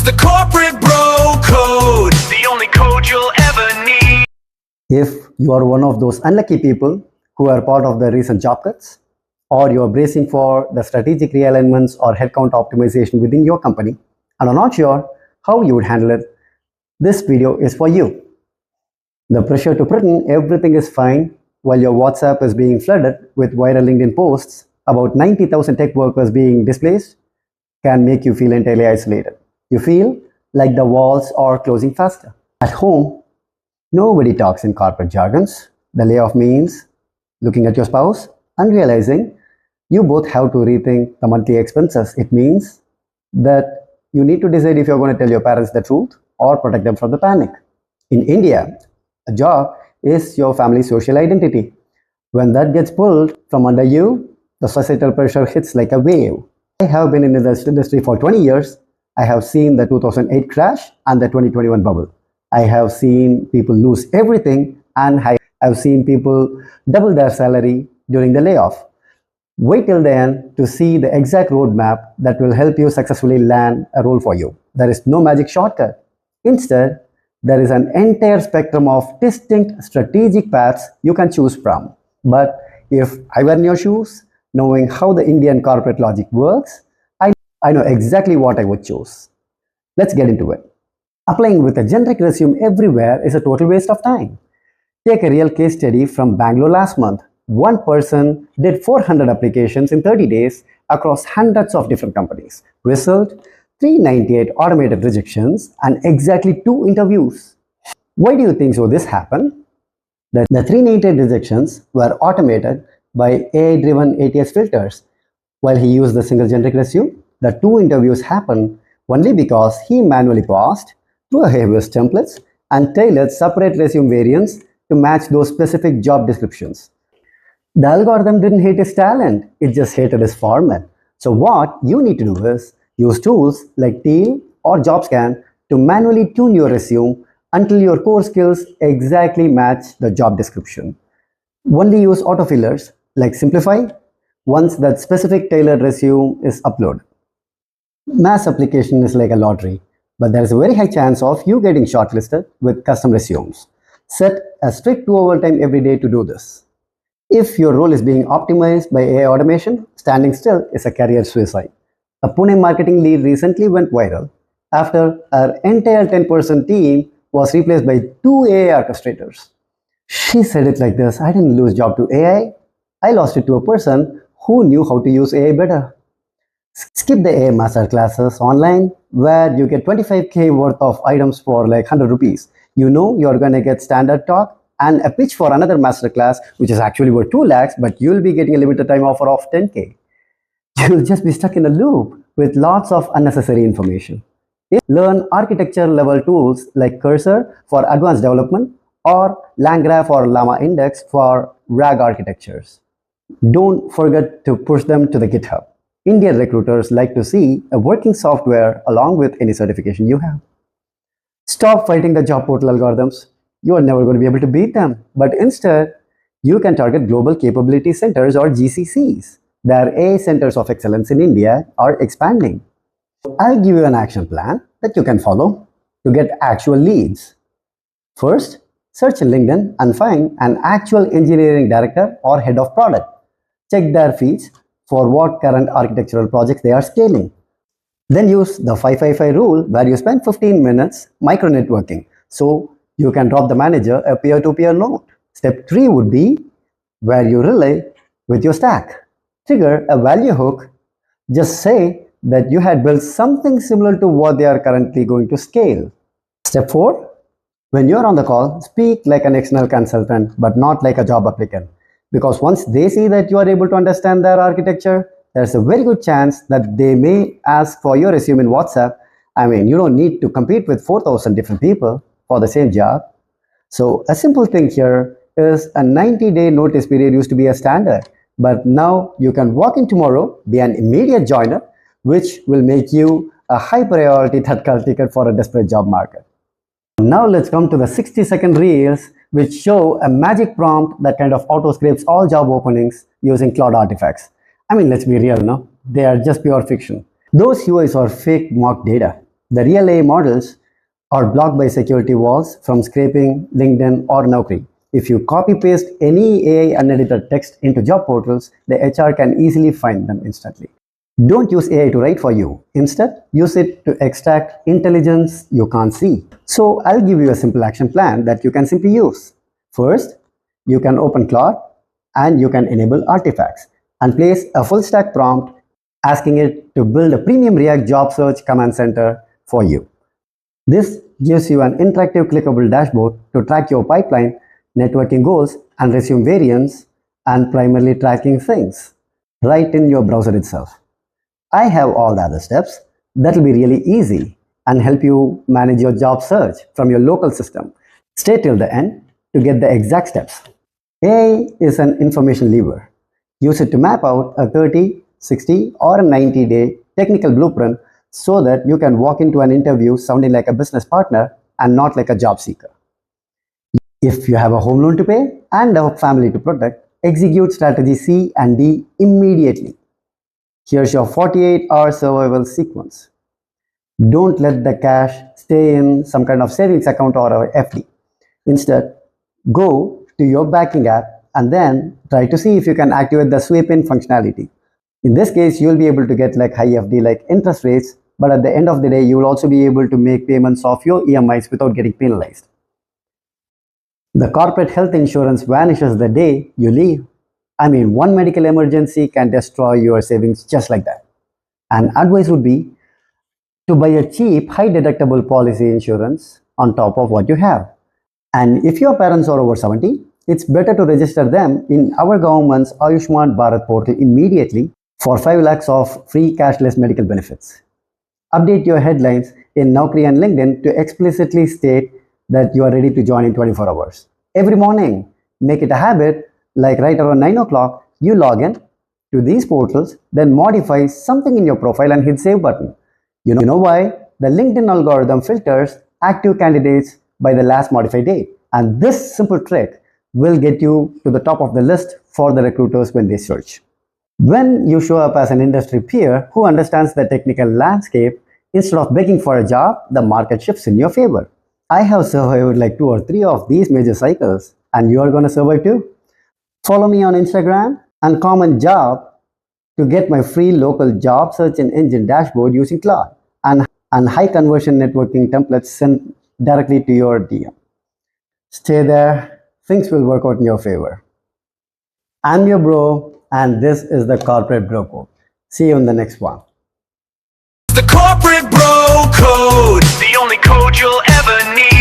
The corporate bro code, the only code you'll ever need. If you are one of those unlucky people who are part of the recent job cuts, or you are bracing for the strategic realignments or headcount optimization within your company and are not sure how you would handle it, this video is for you. The pressure to pretend everything is fine while your WhatsApp is being flooded with viral LinkedIn posts about 90,000 tech workers being displaced can make you feel entirely isolated. You feel like the walls are closing faster. At home, nobody talks in corporate jargons. The layoff means looking at your spouse and realizing you both have to rethink the monthly expenses. It means that you need to decide if you're going to tell your parents the truth or protect them from the panic. In India, a job is your family's social identity. When that gets pulled from under you, the societal pressure hits like a wave. I have been in this industry for 20 years. I have seen the 2008 crash and the 2021 bubble. I have seen people lose everything, and I have seen people double their salary during the layoff. Wait till the end to see the exact roadmap that will help you successfully land a role for you. There is no magic shortcut. Instead, there is an entire spectrum of distinct strategic paths you can choose from. But if I were in your shoes, knowing how the Indian corporate logic works, I know exactly what I would choose. Let's get into it. Applying with a generic resume everywhere is a total waste of time. Take a real case study from Bangalore last month. One person did 400 applications in 30 days across hundreds of different companies. Result, 398 automated rejections and exactly 2 interviews. Why do you think so this happened? The 398 rejections were automated by AI-driven ATS filters, while he used the single generic resume. The 2 interviews happened only because he manually paused through a heaviest templates and tailored separate resume variants to match those specific job descriptions. The algorithm didn't hate his talent, it just hated his format. So what you need to do is use tools like Teal or Jobscan to manually tune your resume until your core skills exactly match the job description. Only use autofillers like Simplify once that specific tailored resume is uploaded. Mass application is like a lottery, but there is a very high chance of you getting shortlisted with custom resumes. Set a strict 2-hour time every day to do this. If your role is being optimized by AI automation, standing still is a career suicide. A Pune marketing lead recently went viral after her entire 10% team was replaced by 2 AI orchestrators. She said it like this: I didn't lose job to AI, I lost it to a person who knew how to use AI better. Skip the AI master classes online where you get 25k worth of items for like 100 rupees. You know you're going to get standard talk and a pitch for another master class which is actually worth 2 lakhs, but you'll be getting a limited time offer of 10k. You'll just be stuck in a loop with lots of unnecessary information. Learn architecture level tools like Cursor for advanced development or LangGraph or LlamaIndex for RAG architectures. Don't forget to push them to the GitHub. Indian recruiters like to see a working software along with any certification you have. Stop fighting the job portal algorithms. You are never going to be able to beat them, but instead, you can target Global Capability Centers or GCCs. Their AI centers of excellence in India are expanding. I'll give you an action plan that you can follow to get actual leads. First, search in LinkedIn and find an actual engineering director or head of product. Check their feeds for what current architectural projects they are scaling. Then use the 555 rule where you spend 15 minutes micro-networking so you can drop the manager a peer-to-peer note. Step 3 would be where you relay with your stack. Trigger a value hook. Just say that you had built something similar to what they are currently going to scale. Step 4. When you're on the call, speak like an external consultant but not like a job applicant. Because once they see that you are able to understand their architecture, there's a very good chance that they may ask for your resume in WhatsApp. I mean, you don't need to compete with 4,000 different people for the same job. So a simple thing here is a 90-day notice period used to be a standard, but now you can walk in tomorrow, be an immediate joiner, which will make you a high priority third-class ticket for a desperate job market. Now let's come to the 60-second reels which show a magic prompt that kind of auto-scrapes all job openings using Claude Artifacts. I mean, let's be real, no? They are just pure fiction. Those UIs are fake mock data. The real AI models are blocked by security walls from scraping LinkedIn or Naukri. If you copy paste any AI unedited text into job portals, the HR can easily find them instantly. Don't use AI to write for you. Instead, use it to extract intelligence you can't see. So I'll give you a simple action plan that you can simply use. First, you can open Claude and you can enable artifacts and place a full stack prompt asking it to build a premium React job search command center for you. This gives you an interactive clickable dashboard to track your pipeline, networking goals, and resume variants, and primarily tracking things right in your browser itself. I have all the other steps that will be really easy and help you manage your job search from your local system. Stay till the end to get the exact steps. AI is an information lever. Use it to map out a 30, 60, or a 90-day technical blueprint so that you can walk into an interview sounding like a business partner and not like a job seeker. If you have a home loan to pay and a family to protect, execute strategy C and D immediately. Here's your 48-hour survival sequence. Don't let the cash stay in some kind of savings account or a FD. Instead, go to your banking app and then try to see if you can activate the sweep in functionality. In this case, you'll be able to get like high FD like interest rates, but at the end of the day, you will also be able to make payments of your EMIs without getting penalized. The corporate health insurance vanishes the day you leave. I mean, one medical emergency can destroy your savings just like that. And advice would be to buy a cheap, high deductible policy insurance on top of what you have. And if your parents are over 70, it's better to register them in our government's Ayushman Bharat portal immediately for 5 lakhs of free cashless medical benefits. Update your headlines in Naukri and LinkedIn to explicitly state that you are ready to join in 24 hours. Every morning, make it a habit, like right around 9 o'clock, you log in to these portals, then modify something in your profile and hit save button. You know why? The LinkedIn algorithm filters active candidates by the last modified date. And this simple trick will get you to the top of the list for the recruiters when they search. When you show up as an industry peer who understands the technical landscape, instead of begging for a job, the market shifts in your favor. I have survived like 2 or 3 of these major cycles, and you are going to survive too. Follow me on Instagram and comment job to get my free local job search engine dashboard using Claude and high conversion networking templates sent directly to your DM. Stay there, things will work out in your favor. I'm your bro, and this is the Corporate Bro Code. See you in the next one. The corporate bro code, the only code you'll ever need.